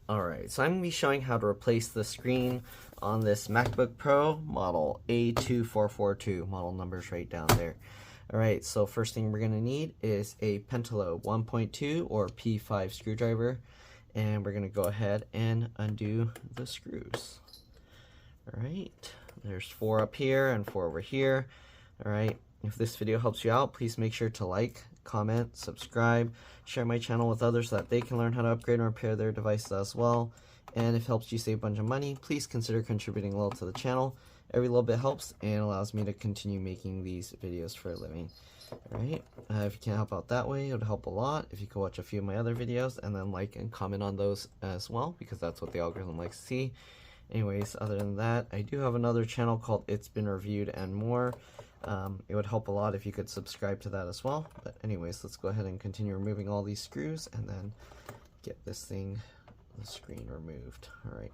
Alright, so I'm going to be showing how to replace the screen on this MacBook Pro model A2442. Model number's right down there. Alright, so first thing we're going to need is a Pentalo 1.2 or P5 screwdriver. And we're going to go ahead and undo the screws. Alright, there's 4 up here and 4 over here. Alright, if this video helps you out, please make sure to like, comment, subscribe, share my channel with others so that they can learn how to upgrade and repair their devices as well. And if it helps you save a bunch of money, please consider contributing a little to the channel. Every little bit helps and allows me to continue making these videos for a living. Alright, if you can't help out that way, it would help a lot if you could watch a few of my other videos and then like and comment on those as well, because that's what the algorithm likes to see. Anyways, other than that, I do have another channel called It's Been Reviewed and More. It would help a lot if you could subscribe to that as well. But anyways, let's go ahead and continue removing all these screws and then get this thing, the screen, removed. Alright.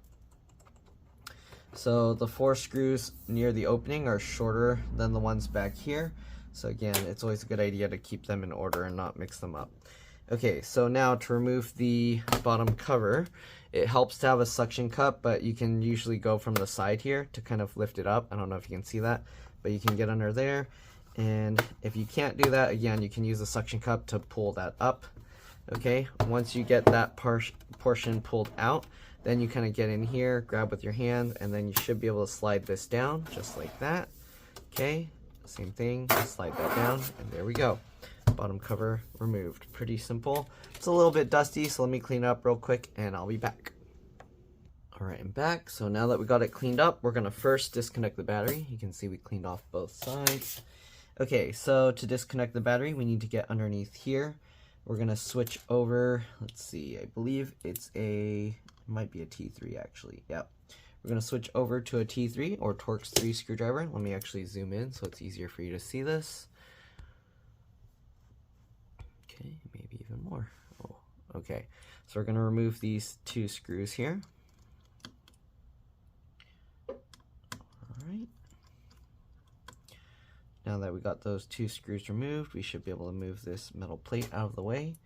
So the 4 screws near the opening are shorter than the ones back here. So again, it's always a good idea to keep them in order and not mix them up. Okay, so now to remove the bottom cover, it helps to have a suction cup, but you can usually go from the side here to kind of lift it up. I don't know if you can see that, but you can get under there. And if you can't do that, again, you can use a suction cup to pull that up. Okay, once you get that portion pulled out, then you kind of get in here, grab with your hand, and then you should be able to slide this down just like that. Okay, same thing, slide that down, and there we go. Bottom cover removed. Pretty simple. It's a little bit dusty, so let me clean it up real quick and I'll be back. Alright, I'm back. So now that we got it cleaned up, we're going to first disconnect the battery. You can see we cleaned off both sides. Okay, so to disconnect the battery, we need to get underneath here. We're going to switch over, let's see, I believe it's it might be a T3 actually. Yep. We're going to switch over to a T3 or Torx 3 screwdriver. Let me actually zoom in so it's easier for you to see this. Okay, maybe even more. Oh, okay. So we're going to remove these 2 screws here. Alright. Now that we got those 2 screws removed, we should be able to move this metal plate out of the way.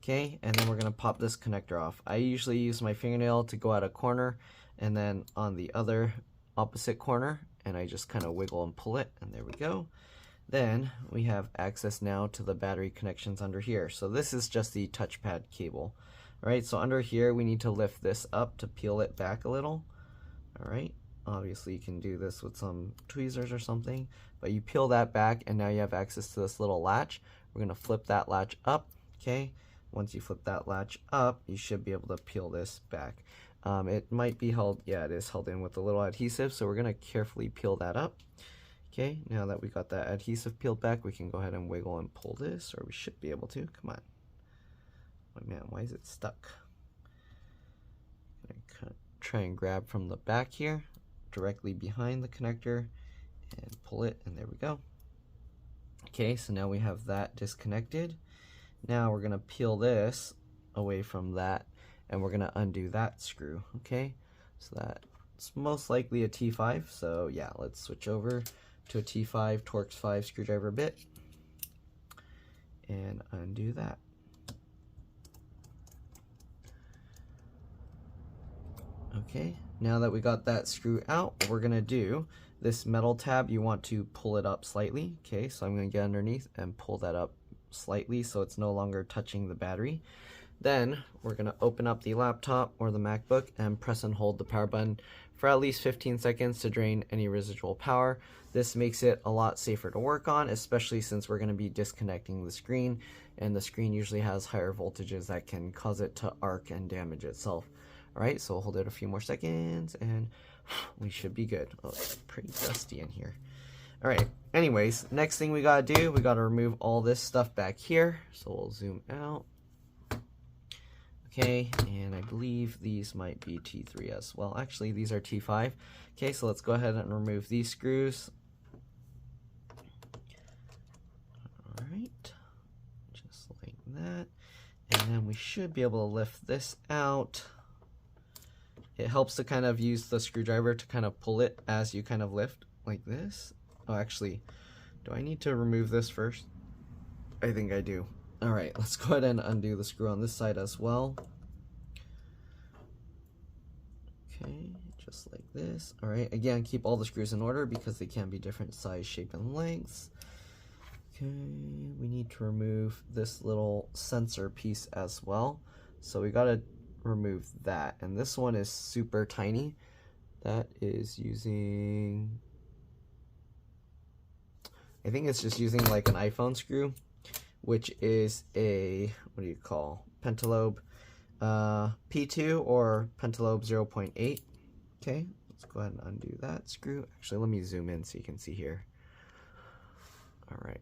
Okay, and then we're going to pop this connector off. I usually use my fingernail to go out a corner and then on the other opposite corner, and I just kind of wiggle and pull it, and there we go. Then we have access now to the battery connections under here. So this is just the touchpad cable. Alright, so under here we need to lift this up to peel it back a little. Alright, obviously you can do this with some tweezers or something, but you peel that back and now you have access to this little latch. We're going to flip that latch up. Okay, once you flip that latch up, you should be able to peel this back. It might be held, yeah, it is held in with a little adhesive, so we're going to carefully peel that up. Okay, now that we got that adhesive peeled back, we can go ahead and wiggle and pull this, or we should be able to. Come on. Oh man, why is it stuck? I'm gonna try and grab from the back here, directly behind the connector, and pull it, and there we go. Okay, so now we have that disconnected. Now we're gonna peel this away from that, and we're gonna undo that screw. Okay, so that's most likely a T5. So yeah, let's switch over to a T5 Torx 5 screwdriver bit and undo that. Okay, now that we got that screw out, what we're gonna do, this metal tab, you want to pull it up slightly. Okay, so I'm gonna get underneath and pull that up slightly so it's no longer touching the battery. Then we're gonna open up the laptop or the MacBook and press and hold the power button for at least 15 seconds to drain any residual power. This makes it a lot safer to work on, especially since we're gonna be disconnecting the screen, and the screen usually has higher voltages that can cause it to arc and damage itself. Alright, so we'll hold it a few more seconds and we should be good. Oh, it's pretty dusty in here. Alright, anyways, next thing we gotta do, we gotta remove all this stuff back here. So we'll zoom out. Okay, and I believe these might be T3 as well. Actually, these are T5. Okay, so let's go ahead and remove these screws. Alright, just like that. And then we should be able to lift this out. It helps to kind of use the screwdriver to kind of pull it as you kind of lift like this. Oh, actually, do I need to remove this first? I think I do. Alright, let's go ahead and undo the screw on this side as well. Okay, just like this. All right, again, keep all the screws in order because they can be different size, shape, and lengths. Okay, we need to remove this little sensor piece as well. So we gotta remove that. And this one is super tiny. That is using, I think it's just using like an iPhone screw, which is a, what do you call, pentalobe P2 or pentalobe 0.8. Okay, let's go ahead and undo that screw. Actually, let me zoom in so you can see here. All right.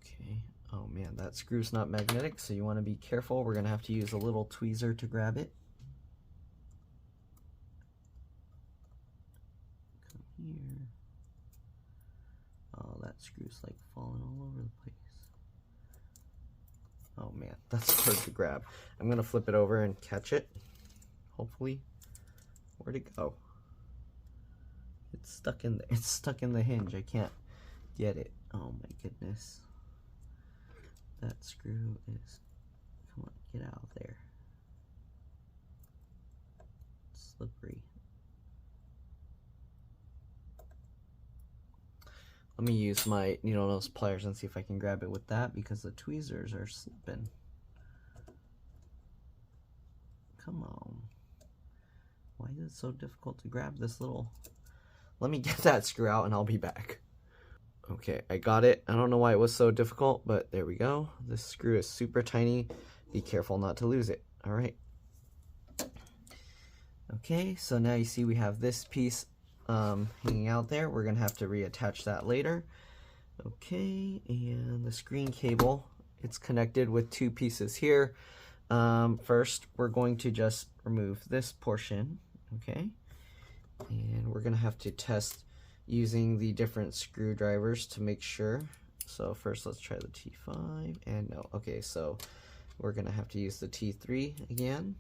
Okay, oh man, that screw's not magnetic, so you want to be careful. We're gonna have to use a little tweezer to grab it. Come here. Oh, that screw's like falling all over the place. Oh man, that's hard to grab. I'm gonna flip it over and catch it. Hopefully. Where'd it go? It's stuck in the hinge. I can't get it. Oh my goodness. That screw is, come on, get out of there. It's slippery. Let me use my needle nose pliers and see if I can grab it with that because the tweezers are slipping. Come on. Why is it so difficult to grab this little... Let me get that screw out and I'll be back. Okay, I got it. I don't know why it was so difficult, but there we go. This screw is super tiny. Be careful not to lose it. All right. Okay, so now you see we have this piece hanging out there. We're gonna have to reattach that later. Okay, and the screen cable, it's connected with two pieces here. First, we're going to just remove this portion, okay? And we're gonna have to test using the different screwdrivers to make sure. So first, let's try the T5, and no, okay, so we're gonna have to use the T3 again.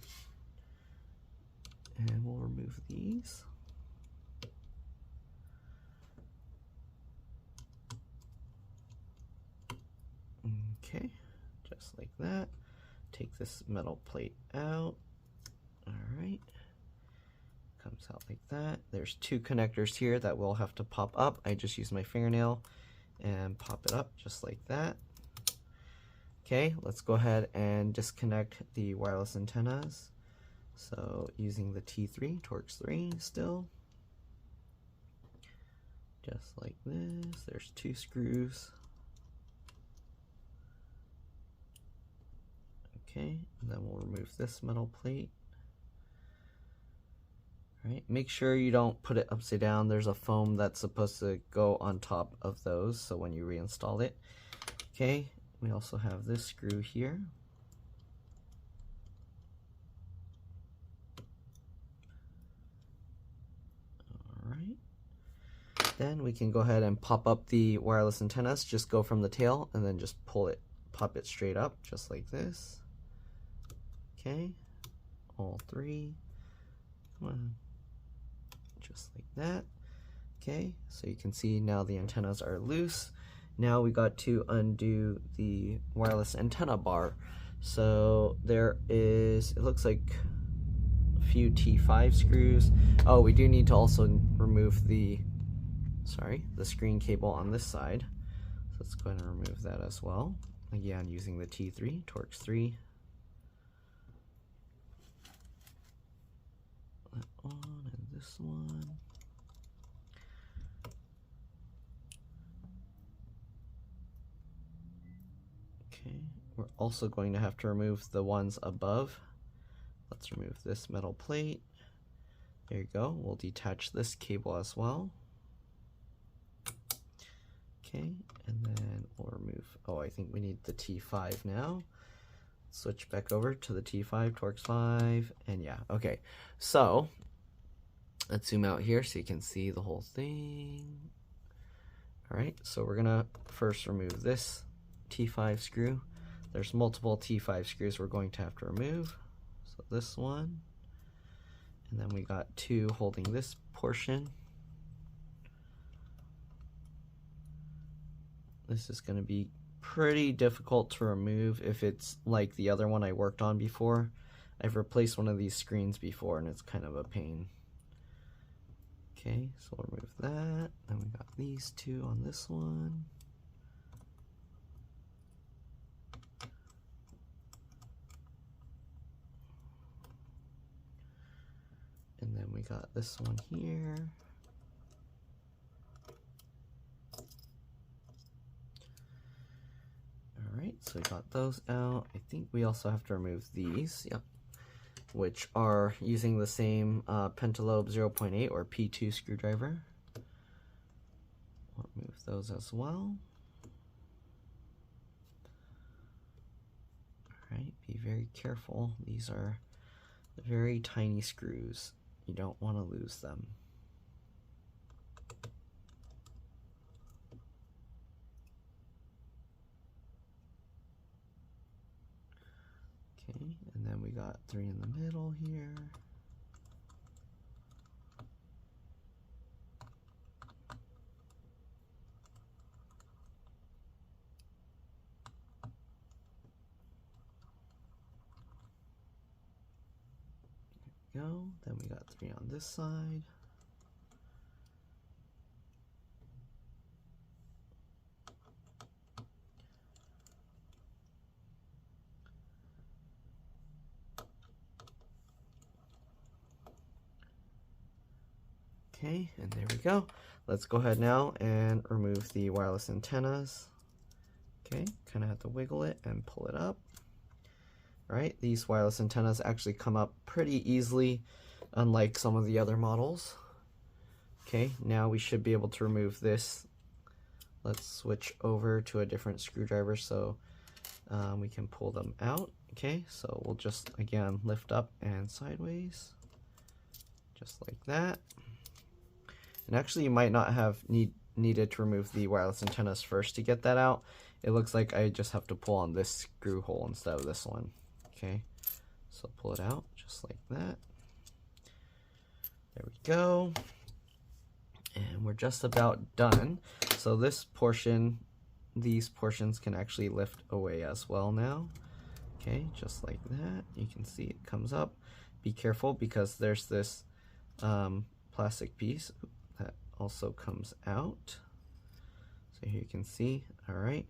And we'll remove these. Okay, just like that. Take this metal plate out. All right, comes out like that. There's two connectors here that will have to pop up. I just use my fingernail and pop it up just like that. Okay, let's go ahead and disconnect the wireless antennas. So using the T3, Torx 3 still. Just like this, there's two screws. Okay, and then we'll remove this metal plate. All right, make sure you don't put it upside down. There's a foam that's supposed to go on top of those, so when you reinstall it. Okay, we also have this screw here. All right, then we can go ahead and pop up the wireless antennas. Just go from the tail and then just pull it, pop it straight up, just like this. Okay, all three, come on, just like that. Okay, so you can see now the antennas are loose. Now we got to undo the wireless antenna bar. So there is, it looks like a few T5 screws. Oh, we do need to also remove the, the screen cable on this side. So let's go ahead and remove that as well. Again, using the T3, Torx 3. That one and this one. Okay, we're also going to have to remove the ones above. Let's remove this metal plate. There you go. We'll detach this cable as well. Okay, and then we'll remove, oh, I think we need the T5 now. Switch back over to the T5, Torx 5, and yeah, okay. So, let's zoom out here so you can see the whole thing. All right, so we're gonna first remove this T5 screw. There's multiple T5 screws we're going to have to remove. So this one, and then we got two holding this portion. This is gonna be pretty difficult to remove if it's like the other one I worked on before. I've replaced one of these screens before and it's kind of a pain. Okay, so we'll remove that. Then we got these two on this one. And then we got this one here. Alright, so we got those out. I think we also have to remove these, yep, which are using the same Pentalobe 0.8 or P2 screwdriver. We'll remove those as well. Alright, be very careful. These are very tiny screws. You don't want to lose them. Okay, and then we got 3 in the middle here. There we go. Then we got 3 on this side. Okay, and there we go. Let's go ahead now and remove the wireless antennas. Okay, kind of have to wiggle it and pull it up. All right, these wireless antennas actually come up pretty easily, unlike some of the other models. Okay, now we should be able to remove this. Let's switch over to a different screwdriver so we can pull them out. Okay, so we'll just, again, lift up and sideways, just like that. And actually, you might not have needed to remove the wireless antennas first to get that out. It looks like I just have to pull on this screw hole instead of this one. Okay, so pull it out just like that. There we go. And we're just about done. So this portion, these portions can actually lift away as well now. Okay, just like that. You can see it comes up. Be careful because there's this plastic piece that also comes out. So here you can see, all right.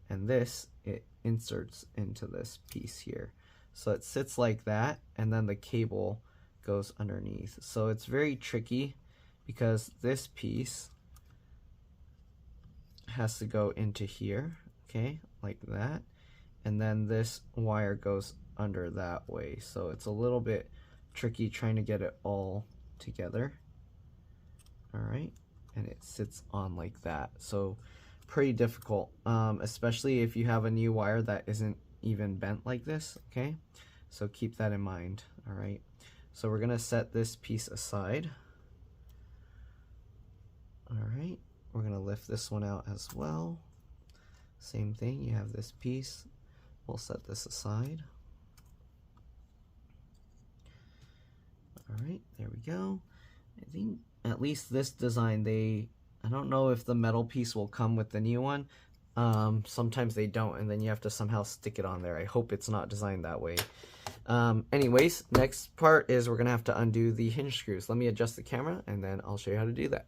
And this, it inserts into this piece here. So it sits like that, and then the cable goes underneath. So it's very tricky because this piece has to go into here, okay, like that. And then this wire goes under that way. So it's a little bit tricky trying to get it all together. All right, and it sits on like that. So pretty difficult, especially if you have a new wire that isn't even bent like this, okay? So keep that in mind, all right? So we're gonna set this piece aside. All right, we're gonna lift this one out as well. Same thing, you have this piece. We'll set this aside. All right, there we go. I think at least this design, I don't know if the metal piece will come with the new one. Sometimes they don't, and then you have to somehow stick it on there. I hope it's not designed that way. Anyways, next part is we're gonna have to undo the hinge screws. Let me adjust the camera and then I'll show you how to do that.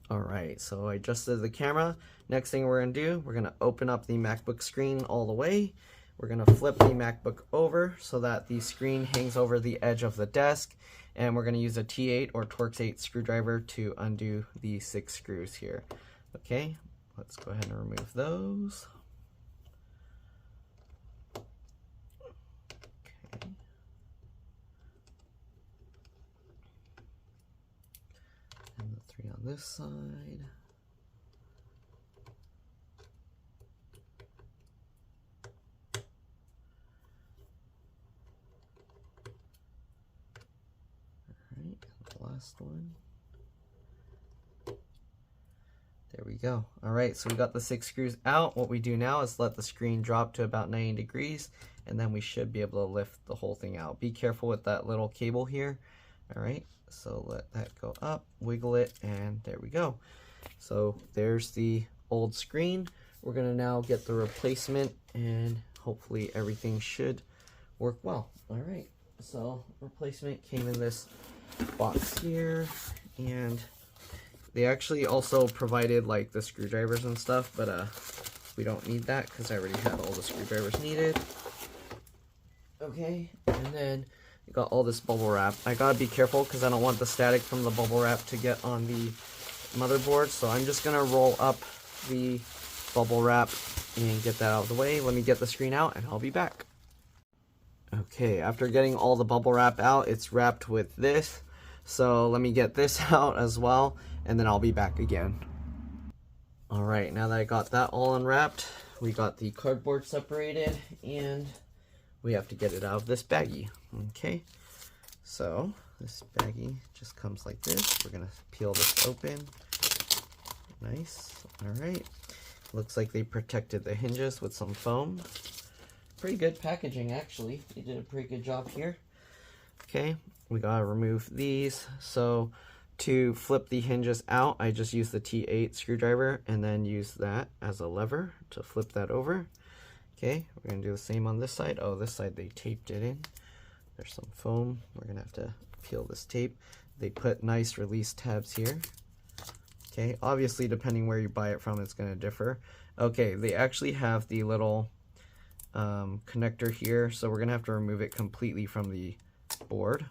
All right, so I adjusted the camera. Next thing we're gonna do, we're gonna open up the MacBook screen all the way. We're gonna flip the MacBook over so that the screen hangs over the edge of the desk, and we're gonna use a T8 or Torx 8 screwdriver to undo the 6 screws here. Okay, let's go ahead and remove those. Okay. And the 3 on this side. Last one. There we go. All right, so we got the 6 screws out. What we do now is let the screen drop to about 90 degrees, and then we should be able to lift the whole thing out. Be careful with that little cable here. All right, so let that go up, wiggle it, and there we go. So there's the old screen. we're gonna now get the replacement, and hopefully everything should work well. All right, so replacement came in this box here, and they actually also provided like the screwdrivers and stuff, but we don't need that because I already had all the screwdrivers needed. Okay, and then you got all this bubble wrap. I gotta be careful because I don't want the static from the bubble wrap to get on the motherboard, so I'm just gonna roll up the bubble wrap and get that out of the way. Let me get the screen out and I'll be back. Okay, after getting all the bubble wrap out, it's wrapped with this. So let me get this out as well, and then I'll be back again. All right, now that I got that all unwrapped, we got the cardboard separated, and we have to get it out of this baggie. Okay, so this baggie just comes like this. We're gonna peel this open. Nice. All right, looks like they protected the hinges with some foam. Pretty good packaging, actually. They did a pretty good job here. Okay, we gotta remove these. So to flip the hinges out, I just use the T8 screwdriver and then use that as a lever to flip that over. Okay, we're gonna do the same on this side. Oh, this side they taped it in. There's some foam. We're gonna have to peel this tape. They put nice release tabs here. Okay, obviously depending where you buy it from, it's gonna differ. Okay, they actually have the little connector here, so we're gonna have to remove it completely from the board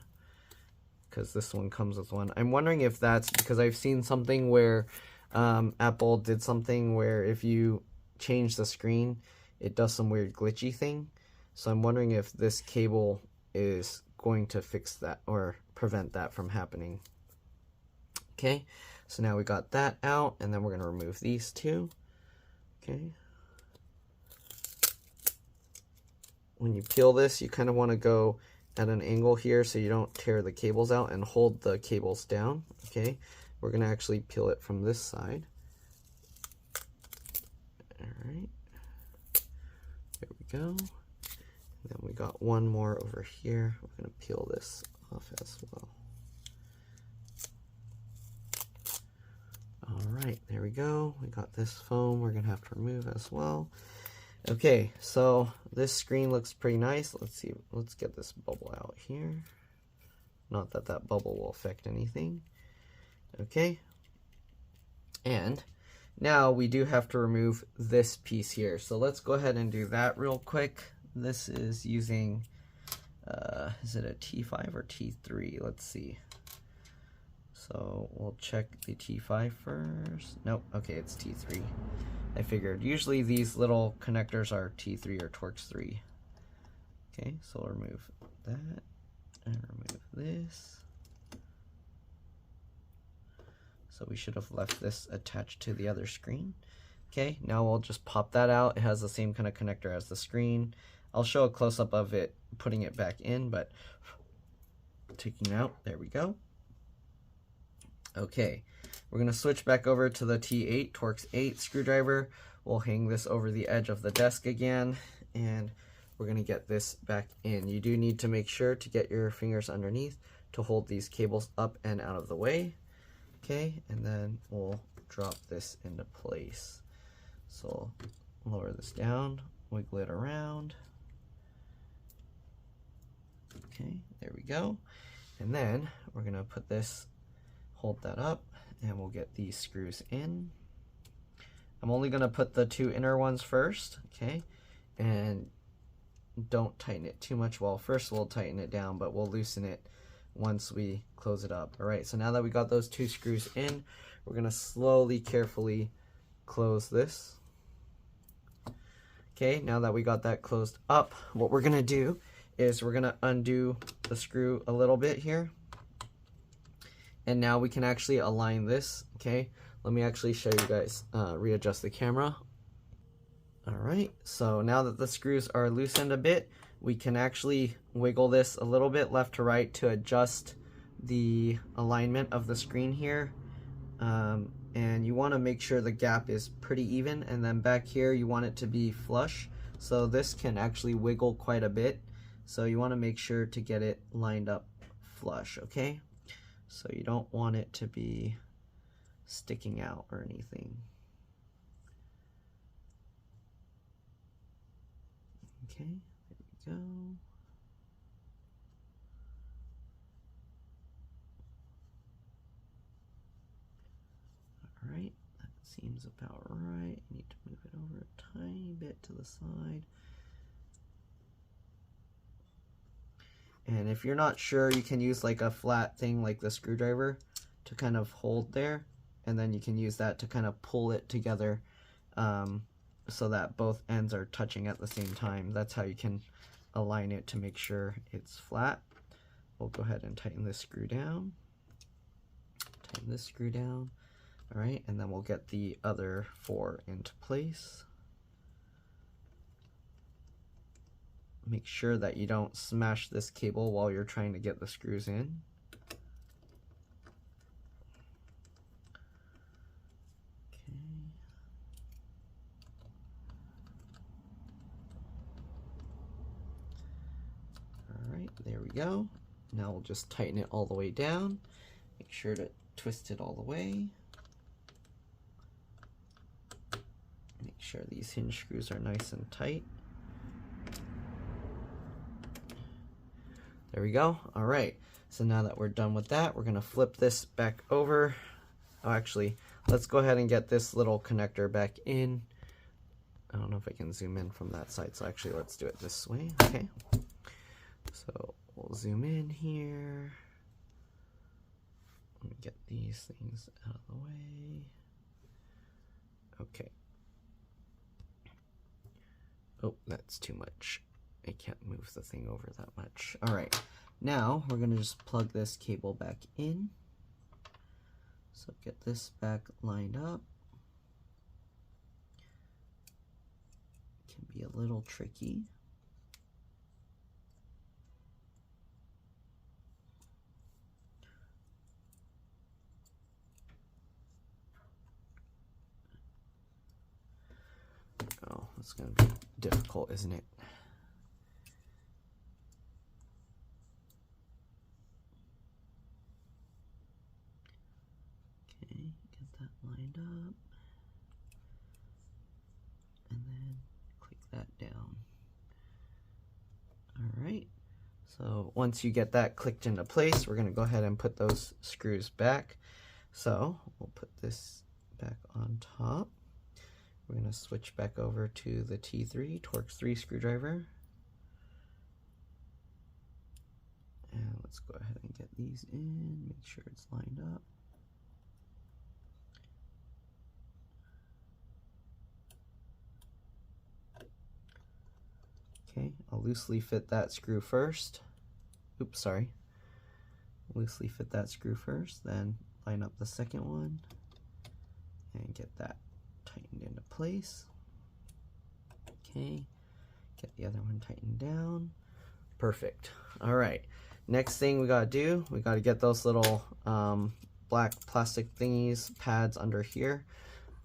because this one comes with one. I'm wondering if that's because I've seen something where Apple did something where if you change the screen, it does some weird glitchy thing. So I'm wondering if this cable is going to fix that or prevent that from happening. Okay, so now we got that out, and then we're gonna remove these two. Okay. When you peel this, you kind of want to go at an angle here so you don't tear the cables out, and hold the cables down. Okay, we're going to actually peel it from this side. All right, there we go. And then we got one more over here. We're going to peel this off as well. All right, there we go. We got this foam we're going to have to remove as well. Okay, so this screen looks pretty nice. Let's see, let's get this bubble out here. Not that that bubble will affect anything. Okay, and now we do have to remove this piece here. So let's go ahead and do that real quick. This is using, is it a T5 or T3? Let's see. So we'll check the T5 first. Nope, okay, it's T3. I figured. Usually these little connectors are T3 or Torx 3. Okay, so we'll remove that and remove this. So we should have left this attached to the other screen. Okay, now we'll just pop that out. It has the same kind of connector as the screen. I'll show a close-up of it putting it back in, but taking out, there we go. Okay, we're going to switch back over to the T8 Torx 8 screwdriver. We'll hang this over the edge of the desk again, and we're going to get this back in. You do need to make sure to get your fingers underneath to hold these cables up and out of the way. Okay, and then we'll drop this into place. So lower this down, wiggle it around. Okay, there we go. And then we're going to put this, hold that up, and we'll get these screws in. I'm only going to put the two inner ones first, okay? And don't tighten it too much. Well, first we'll tighten it down, but we'll loosen it once we close it up. All right, so now that we got those two screws in, we're going to slowly, carefully close this. Okay, now that we got that closed up, what we're going to do is we're going to undo the screw a little bit here. And now we can actually align this, okay? Let me actually show you guys, readjust the camera. All right, so now that the screws are loosened a bit, we can actually wiggle this a little bit left to right to adjust the alignment of the screen here. And you want to make sure the gap is pretty even, and then back here you want it to be flush. So this can actually wiggle quite a bit. So you want to make sure to get it lined up flush, okay? So you don't want it to be sticking out or anything. Okay, there we go. All right, that seems about right. I need to move it over a tiny bit to the side. And if you're not sure, you can use like a flat thing like the screwdriver to kind of hold there, and then you can use that to kind of pull it together so that both ends are touching at the same time. That's how you can align it to make sure it's flat. We'll go ahead and tighten this screw down. Tighten this screw down. All right, and then we'll get the other 4 into place. Make sure that you don't smash this cable while you're trying to get the screws in. Okay. All right, there we go. Now we'll just tighten it all the way down. Make sure to twist it all the way. Make sure these hinge screws are nice and tight. There we go. All right, so now that we're done with that, we're gonna flip this back over. Oh, actually, let's go ahead and get this little connector back in. I don't know if I can zoom in from that side, so actually let's do it this way. Okay, so we'll zoom in here. Let me get these things out of the way. Okay. Oh, that's too much. I can't move the thing over that much. All right, now we're gonna just plug this cable back in. So get this back lined up. Can be a little tricky. Oh, it's gonna be difficult, isn't it? Lined up, and then click that down. All right, so once you get that clicked into place, we're going to go ahead and put those screws back. So we'll put this back on top. We're going to switch back over to the T3 Torx 3 screwdriver, and let's go ahead and get these in, make sure it's lined up. Okay, I'll loosely fit that screw first. Oops, sorry. Loosely fit that screw first, then line up the second one and get that tightened into place. Okay, get the other one tightened down. Perfect. All right, next thing we gotta do, we gotta get those little black plastic thingies, pads under here.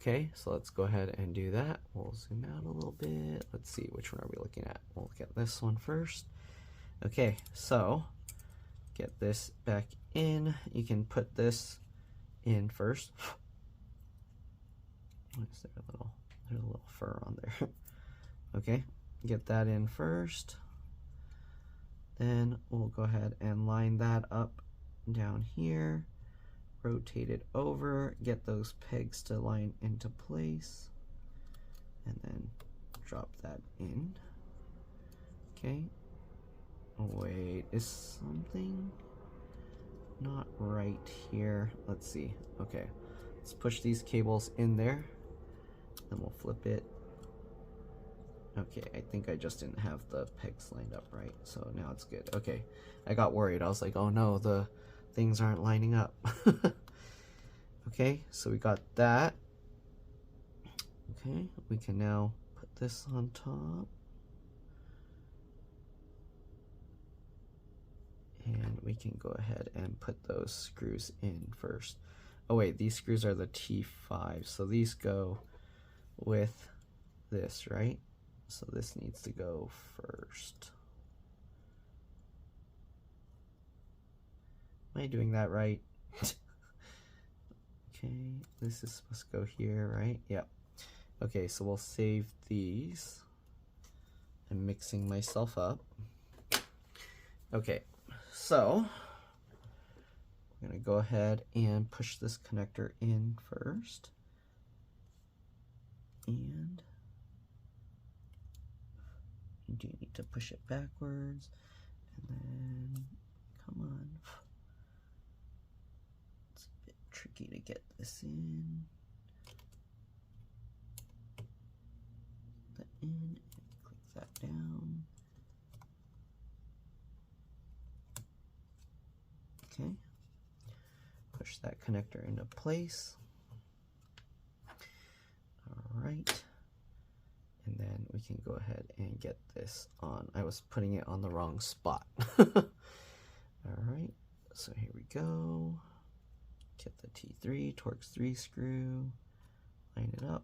Okay, so let's go ahead and do that. We'll zoom out a little bit. Let's see, which one are we looking at? We'll look at this one first. Okay, so get this back in. You can put this in first. There's a little fur on there. Okay, get that in first. Then we'll go ahead and line that up down here. Rotate it over, get those pegs to line into place, and then drop that in. Okay. Oh, wait, is something not right here? Let's see. Okay, let's push these cables in there, then we'll flip it. Okay, I think I just didn't have the pegs lined up right, so now it's good. Okay, I got worried. I was like, oh no, the things aren't lining up. Okay, so we got that. Okay, we can now put this on top. And we can go ahead and put those screws in first. Oh wait, these screws are the T5, so these go with this, right? So this needs to go first. Am I doing that right? Okay, this is supposed to go here, right? Yep. Okay, so we'll save these. I'm mixing myself up. Okay, so I'm going to go ahead and push this connector in first. And you do need to push it backwards. And then, come on. It's a bit tricky to get this in. That in, and click that down. Okay. Push that connector into place. All right. And then we can go ahead and get this on. I was putting it on the wrong spot. All right, so here we go. Get the T3, Torx 3 screw, line it up,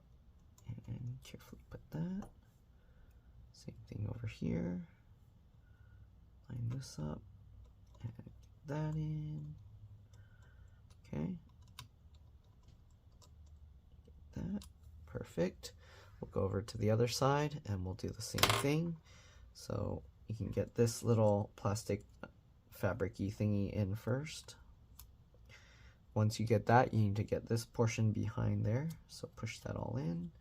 and carefully put that. Same thing over here. Line this up, and get that in. Okay. Get that. Perfect. We'll go over to the other side and we'll do the same thing. So you can get this little plastic fabric-y thingy in first. Once you get that, you need to get this portion behind there. So push that all in,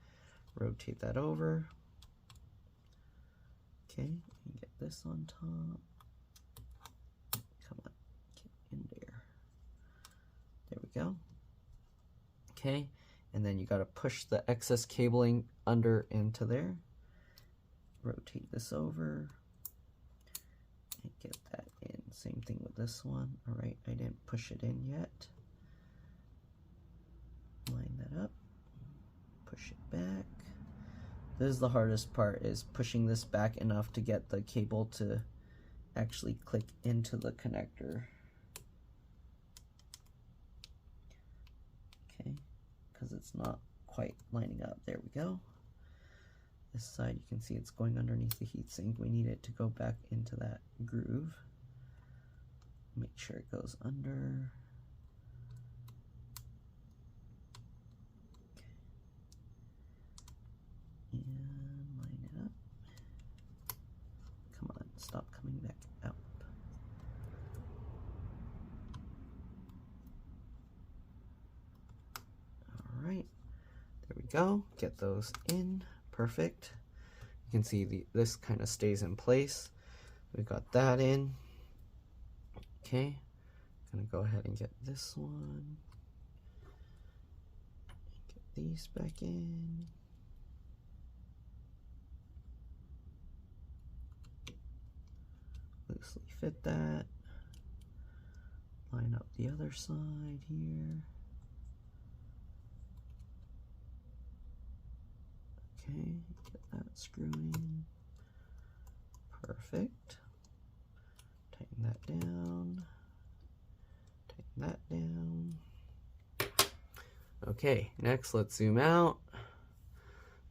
rotate that over. Okay, and get this on top. Come on, get in there. There we go. Okay. And then you got to push the excess cabling under into there. Rotate this over. And get that in. Same thing with this one. All right, I didn't push it in yet. Line that up. Push it back. This is the hardest part, is pushing this back enough to get the cable to actually click into the connector. Okay. Because it's not quite lining up. There we go. This side, you can see it's going underneath the heatsink. We need it to go back into that groove. Make sure it goes under. Okay. And line it up. Come on, stop coming back out. Alright, there we go. Get those in. Perfect. You can see this kind of stays in place. We got that in. Okay, gonna go ahead and get this one. Get these back in. Loosely fit that. Line up the other side here. Okay, get that screw in. Perfect. Tighten that down. Tighten that down. Okay, next let's zoom out.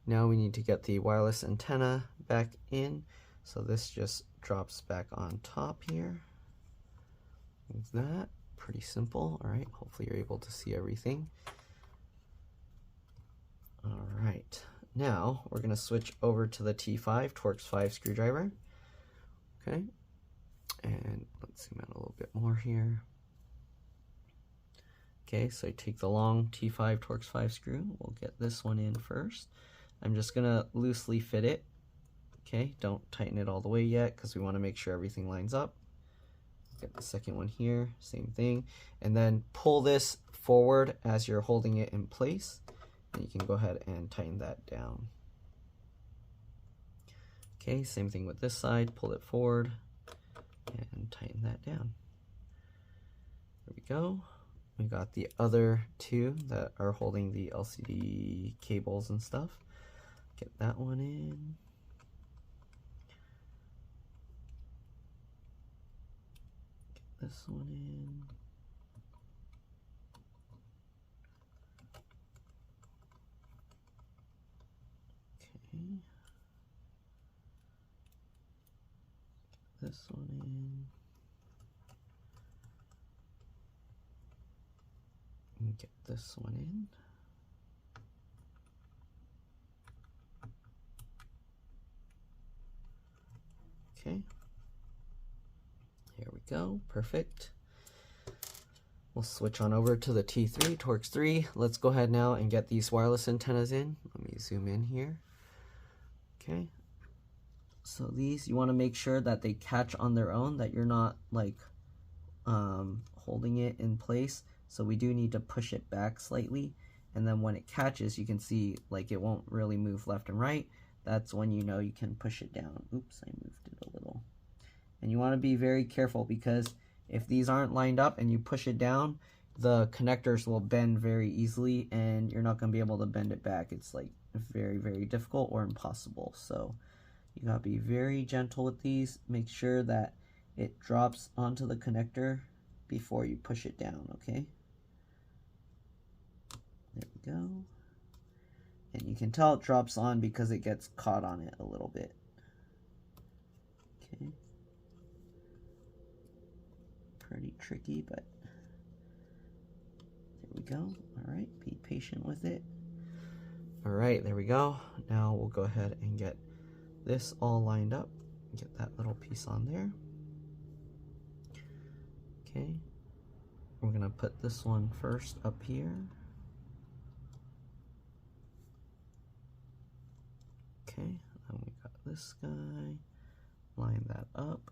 Now we need to get the wireless antenna back in. So this just drops back on top here. Like that. Pretty simple. All right, hopefully you're able to see everything. All right. Now we're going to switch over to the T5 Torx 5 screwdriver. Okay, and let's zoom out a little bit more here. Okay, so take the long T5 Torx 5 screw. We'll get this one in first. I'm just going to loosely fit it. Okay, don't tighten it all the way yet because we want to make sure everything lines up. Get the second one here, same thing. And then pull this forward as you're holding it in place. And you can go ahead and tighten that down. Okay, same thing with this side. Pull it forward and tighten that down. There we go. We got the other two that are holding the LCD cables and stuff. Get that one in. Get this one in. Okay. Get this one in. And get this one in. Okay. Here we go. Perfect. We'll switch on over to the T3, Torx 3. Let's go ahead now and get these wireless antennas in. Let me zoom in here. Okay. So these, you want to make sure that they catch on their own, that you're not like holding it in place. So we do need to push it back slightly. And then when it catches, you can see like it won't really move left and right. That's when you know you can push it down. Oops, I moved it a little. And you want to be very careful, because if these aren't lined up and you push it down, the connectors will bend very easily and you're not going to be able to bend it back. It's like very, very difficult or impossible. So you got to be very gentle with these. Make sure that it drops onto the connector before you push it down, okay? There we go. And you can tell it drops on because it gets caught on it a little bit. Okay. Pretty tricky, but there we go. All right, be patient with it. All right, there we go. Now we'll go ahead and get this all lined up. Get that little piece on there. Okay, we're gonna put this one first up here. Okay, then we got this guy. Line that up.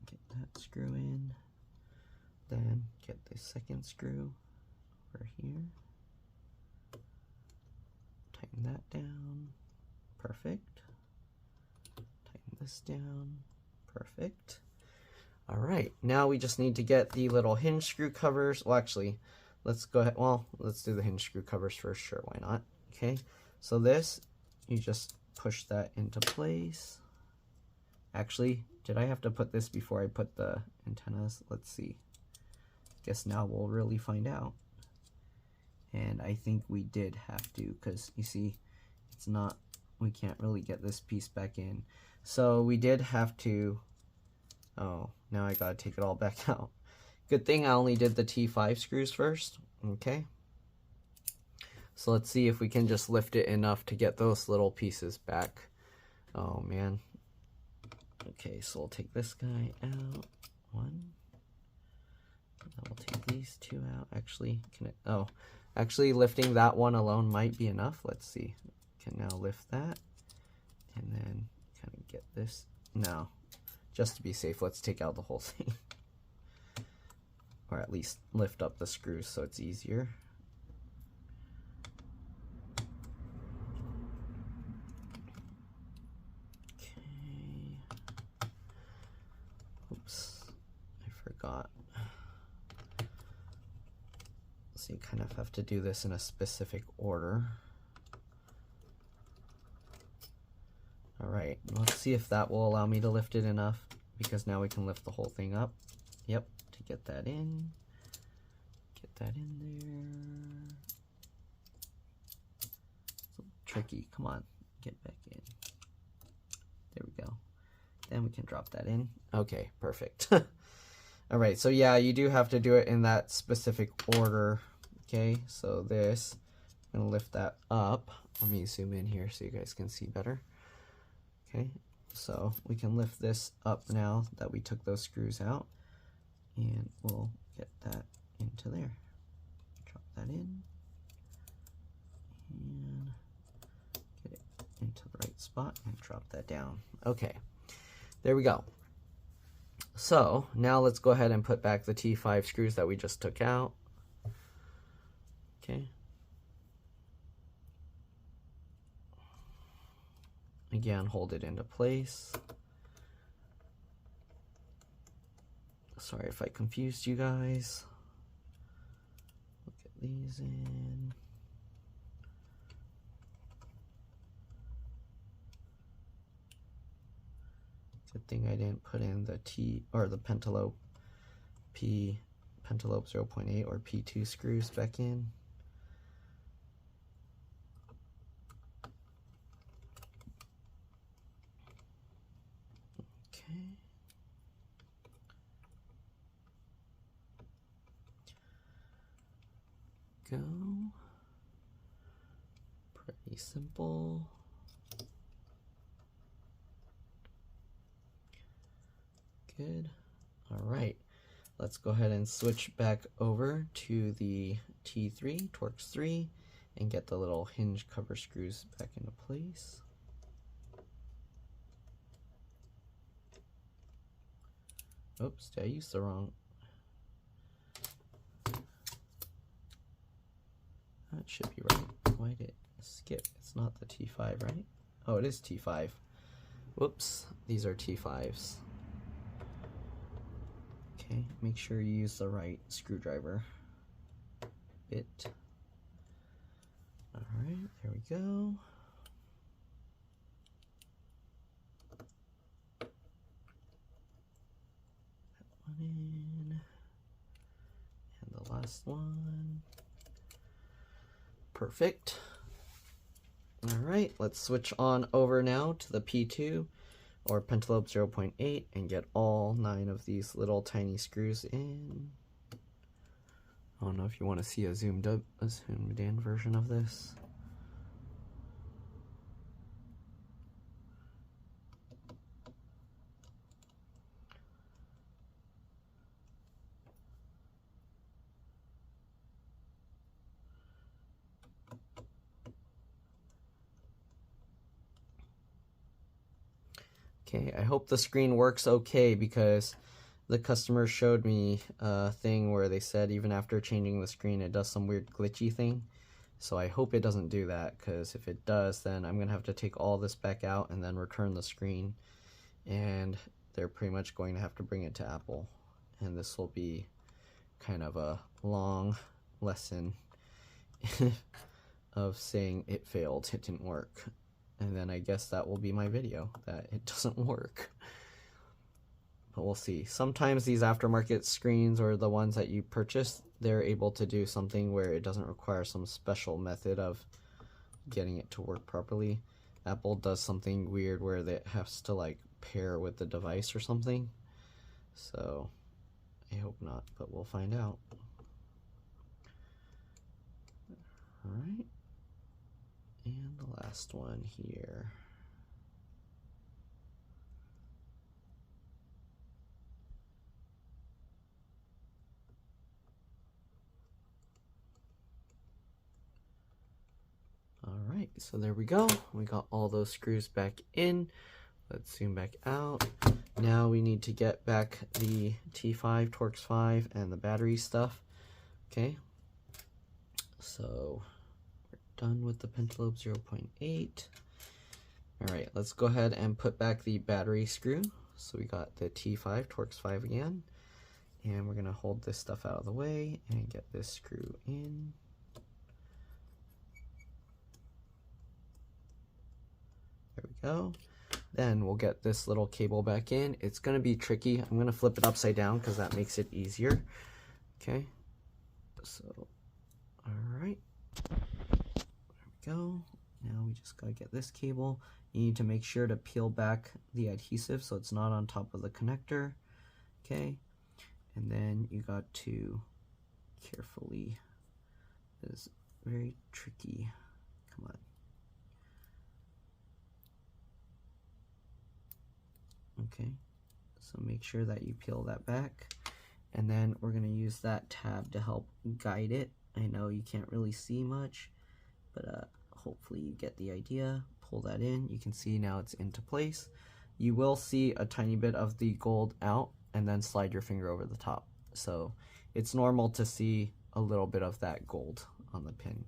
Get that screw in. Then get the second screw over here. Tighten that down. Perfect. Tighten this down. Perfect. All right, now we just need to get the little hinge screw covers. Well, actually, let's go ahead. Well, let's do the hinge screw covers first. Sure, why not? Okay, so this, you just push that into place. Actually, did I have to put this before I put the antennas? Let's see. Guess now we'll really find out. And I think we did have to, because you see, it's not, we can't really get this piece back in. So we did have to, oh, now I gotta take it all back out. Good thing I only did the T5 screws first. Okay. So let's see if we can just lift it enough to get those little pieces back. Oh man. Okay, so we'll take this guy out. One. Then we'll take these two out. Actually, can it, oh, actually lifting that one alone might be enough. Let's see. Can now lift that. And then kind of get this. No. Just to be safe, let's take out the whole thing. Or at least lift up the screws so it's easier. Okay. Oops, I forgot. So you kind of have to do this in a specific order. Alright, let's see if that will allow me to lift it enough, because now we can lift the whole thing up. Yep, to get that in. Get that in there. It's a little tricky. Come on, get back in. There we go. Then we can drop that in. Okay, perfect. Alright, so yeah, you do have to do it in that specific order. Okay, so this, I'm going to lift that up. Let me zoom in here so you guys can see better. Okay, so we can lift this up now that we took those screws out, and we'll get that into there. Drop that in, and get it into the right spot, and drop that down. Okay, there we go. So now let's go ahead and put back the T5 screws that we just took out. Okay. Again, hold it into place. Sorry if I confused you guys. We'll get these in. Good thing I didn't put in the T or the Pentalobe 0.8 or P2 screws back in. Go. Pretty simple. Good. All right. Let's go ahead and switch back over to the T3, Torx 3, and get the little hinge cover screws back into place. Oops, did I use the wrong? That should be right. Why did it skip? It's not the T5, right? Oh, it is T5. Whoops, these are T5s. Okay, make sure you use the right screwdriver bit. All right, there we go. That one in, and the last one. Perfect. All right, let's switch on over now to the P2 or Pentalobe 0.8 and get all 9 of these little tiny screws in. I don't know if you want to see a zoomed in version of this. Okay, I hope the screen works okay, because the customer showed me a thing where they said even after changing the screen it does some weird glitchy thing. So I hope it doesn't do that, because if it does, then I'm gonna have to take all this back out and then return the screen, and they're pretty much going to have to bring it to Apple, and this will be kind of a long lesson of saying it failed, it didn't work. And then I guess that will be my video, that it doesn't work. But we'll see. Sometimes these aftermarket screens, or the ones that you purchase, they're able to do something where it doesn't require some special method of getting it to work properly. Apple does something weird where it has to like pair with the device or something. So I hope not, but we'll find out. All right. And the last one here. All right, so there we go. We got all those screws back in. Let's zoom back out. Now we need to get back the T5, Torx 5, and the battery stuff. Okay, so done with the Pentalobe 0.8. All right, let's go ahead and put back the battery screw. So we got the T5, Torx 5 again, and we're gonna hold this stuff out of the way and get this screw in. There we go. Then we'll get this little cable back in. It's gonna be tricky. I'm gonna flip it upside down because that makes it easier. Okay, so, all right. Go. Now we just gotta get this cable. You need to make sure to peel back the adhesive so it's not on top of the connector. Okay, and then you got to carefully, it's very tricky, come on. Okay, so make sure that you peel that back, and then we're gonna use that tab to help guide it. I know you can't really see much, but hopefully you get the idea. Pull that in. You can see now it's into place. You will see a tiny bit of the gold out, and then slide your finger over the top. So it's normal to see a little bit of that gold on the pin.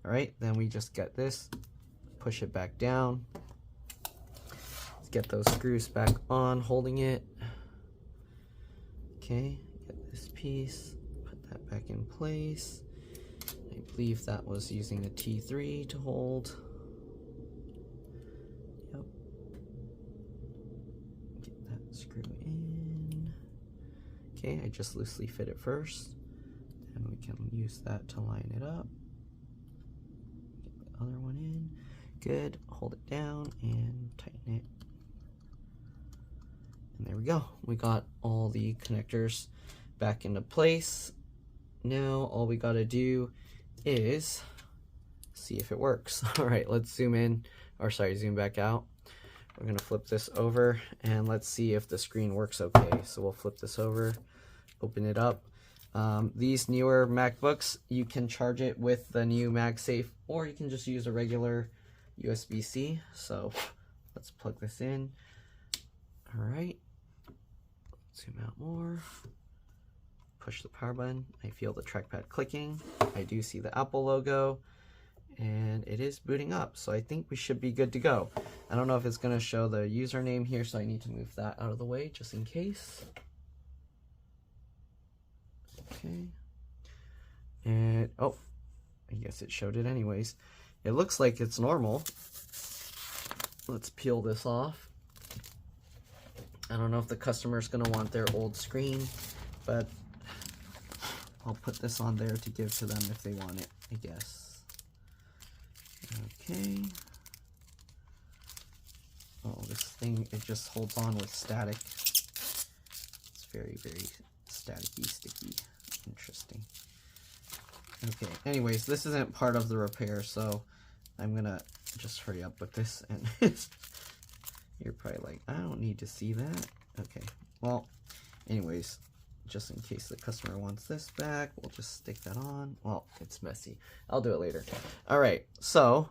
All right, then we just get this, push it back down. Let's get those screws back on, holding it. Okay, get this piece, put that back in place. I believe that was using a T3 to hold. Yep. Get that screw in. Okay, I just loosely fit it first. Then we can use that to line it up. Get the other one in. Good. Hold it down and tighten it. And there we go. We got all the connectors back into place. Now all we gotta do is see if it works. All right, let's zoom in, or sorry, zoom back out. We're gonna flip this over and let's see if the screen works okay. So we'll flip this over, open it up. These newer MacBooks, you can charge it with the new MagSafe, or you can just use a regular USB-C. So let's plug this in. All right, zoom out more, push the power button. I feel the trackpad clicking. I do see the Apple logo, and it is booting up. So I think we should be good to go. I don't know if it's gonna show the username here, so I need to move that out of the way just in case. Okay, and oh, I guess it showed it anyways. It looks like it's normal. Let's peel this off. I don't know if the customer's gonna want their old screen, but I'll put this on there to give to them if they want it, I guess. Okay. Oh, this thing, it just holds on with static. It's very, very staticky, sticky. Interesting. Okay, anyways, this isn't part of the repair, so I'm gonna just hurry up with this. And you're probably like, I don't need to see that. Okay, well, anyways, just in case the customer wants this back, we'll just stick that on. Well, it's messy. I'll do it later. All right, so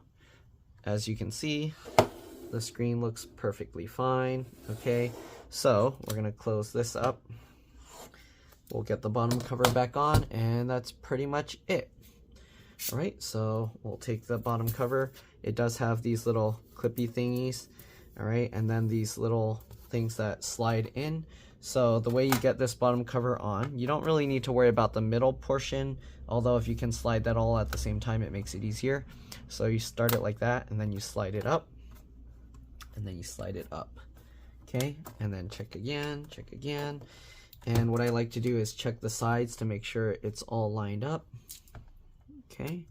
as you can see, the screen looks perfectly fine. Okay, so we're gonna close this up. We'll get the bottom cover back on, and that's pretty much it. All right, so we'll take the bottom cover. It does have these little clippy thingies, all right, and then these little things that slide in. So the way you get this bottom cover on, you don't really need to worry about the middle portion, although if you can slide that all at the same time, it makes it easier. So you start it like that, and then you slide it up, and then you slide it up, okay, and then check again, check again. And what I like to do is check the sides to make sure it's all lined up. Okay.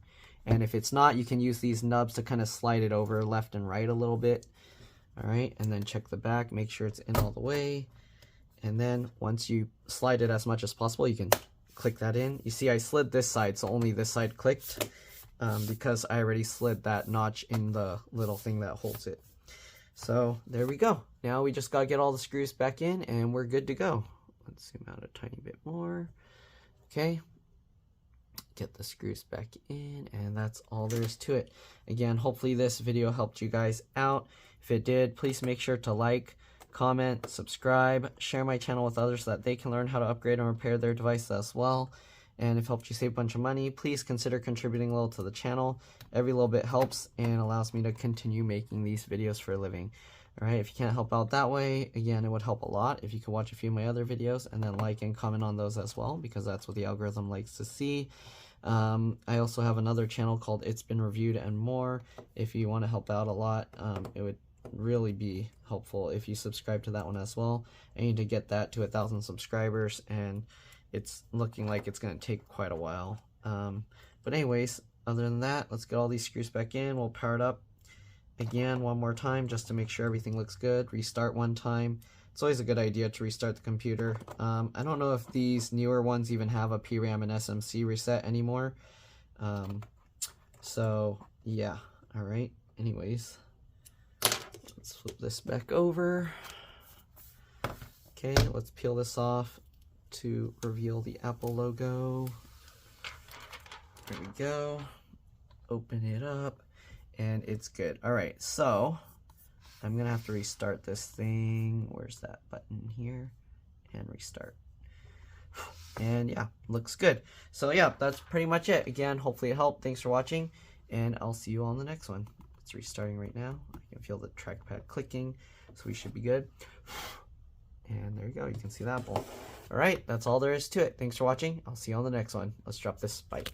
And if it's not, you can use these nubs to kind of slide it over left and right a little bit. All right. And then check the back, make sure it's in all the way. And then once you slide it as much as possible, you can click that in. You see, I slid this side, so only this side clicked because I already slid that notch in the little thing that holds it. So there we go. Now we just got to get all the screws back in and we're good to go. Let's zoom out a tiny bit more. Okay, get the screws back in, and that's all there is to it. Again, hopefully this video helped you guys out. If it did, please make sure to like, comment, subscribe, share my channel with others so that they can learn how to upgrade and repair their device as well. And if it helped you save a bunch of money, please consider contributing a little to the channel. Every little bit helps and allows me to continue making these videos for a living. All right, if you can't help out that way, again, it would help a lot if you could watch a few of my other videos and then like and comment on those as well, because that's what the algorithm likes to see. I also have another channel called It's Been Reviewed and More. If you want to help out a lot, it would really be helpful if you subscribe to that one as well. I need to get that to 1,000 subscribers, and it's looking like it's going to take quite a while. But anyways, other than that, let's get all these screws back in. We'll power it up again one more time just to make sure everything looks good. Restart one time. It's always a good idea to restart the computer. I don't know if these newer ones even have a PRAM and SMC reset anymore. So yeah, all right. Anyways, let's flip this back over. Okay, let's peel this off to reveal the Apple logo. There we go. Open it up. And it's good. All right, so I'm gonna have to restart this thing. Where's that button here? And restart. And yeah, looks good. So yeah, that's pretty much it. Again, hopefully it helped. Thanks for watching, and I'll see you all in the next one. It's restarting right now. I can feel the trackpad clicking, so we should be good. And there you go. You can see the Apple. All right, that's all there is to it. Thanks for watching. I'll see you on the next one. Let's drop this. Bye.